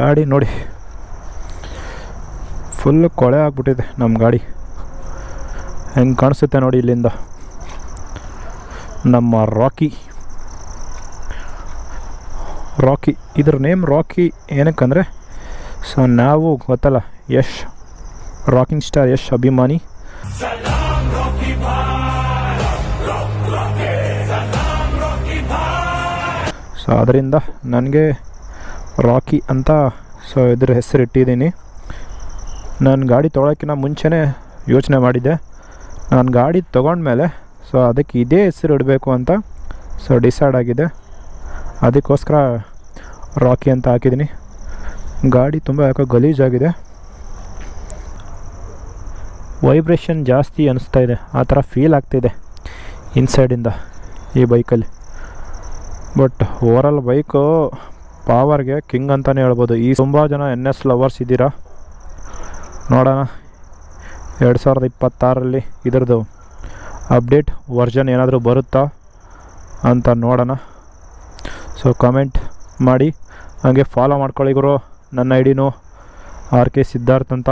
ಗಾಡಿ ನೋಡಿ ಫುಲ್ ಕೊಳೆ ಆಗ್ಬಿಟ್ಟಿದೆ ನಮ್ಮ ಗಾಡಿ. ಹೆಂಗೆ ಕಾಣಿಸುತ್ತೆ ನೋಡಿ ಇಲ್ಲಿಂದ ನಮ್ಮ ರಾಕಿ. ಇದ್ರ ನೇಮ್ ರಾಕಿ ಏನಕ್ಕಂದರೆ ಸೊ ನಾವು ಗೊತ್ತಲ್ಲ ಯಶ್, ರಾಕಿಂಗ್ ಸ್ಟಾರ್ ಯಶ್ ಅಭಿಮಾನಿ. ಸೊ ಅದರಿಂದ ನನಗೆ ರಾಕಿ ಅಂತ ಸೊ ಇದ್ರ ಹೆಸರು ಇಟ್ಟಿದ್ದೀನಿ. ನಾನು ಗಾಡಿ ತೊಗೊಳಕ್ಕಿಂತ ಮುಂಚೆನೇ ಯೋಚನೆ ಮಾಡಿದ್ದೆ. ನಾನು ಗಾಡಿ ತೊಗೊಂಡ್ಮೇಲೆ ಸೊ ಅದಕ್ಕೆ ಇದೇ ಹೆಸರು ಇಡಬೇಕು ಅಂತ ಸೊ ಡಿಸೈಡ್ ಆಗಿದೆ. ಅದಕ್ಕೋಸ್ಕರ ರಾಕಿ ಅಂತ ಹಾಕಿದ್ದೀನಿ. ಗಾಡಿ ತುಂಬ ಯಾಕೋ ಗಲೀಜಾಗಿದೆ, ವೈಬ್ರೇಷನ್ ಜಾಸ್ತಿ ಅನಿಸ್ತಾ ಇದೆ, ಆ ಥರ ಫೀಲ್ ಆಗ್ತಿದೆ ಇನ್ಸೈಡಿಂದ ಈ ಬೈಕಲ್ಲಿ. ಬಟ್ ಓವರಾಲ್ ಬೈಕು ಪವರ್ಗೆ ಕಿಂಗ್ ಅಂತಲೇ ಹೇಳ್ಬೋದು. ಈ ತುಂಬ ಜನ NS ಲವರ್ಸ್ ಇದ್ದೀರಾ. ನೋಡೋಣ 2026ರಲ್ಲಿ ಇದ್ರದ್ದು ಅಪ್ಡೇಟ್ ವರ್ಷನ್ ಏನಾದರೂ ಬರುತ್ತಾ ಅಂತ ನೋಡೋಣ. ಸೊ ಕಮೆಂಟ್ ಮಾಡಿ, ಹಾಗೆ ಫಾಲೋ ಮಾಡ್ಕೊಳ್ಳಿ ಗುರು. ನನ್ನ ಐಡಿನೂ RK ಸಿದ್ಧಾರ್ಥ್ ಅಂತ.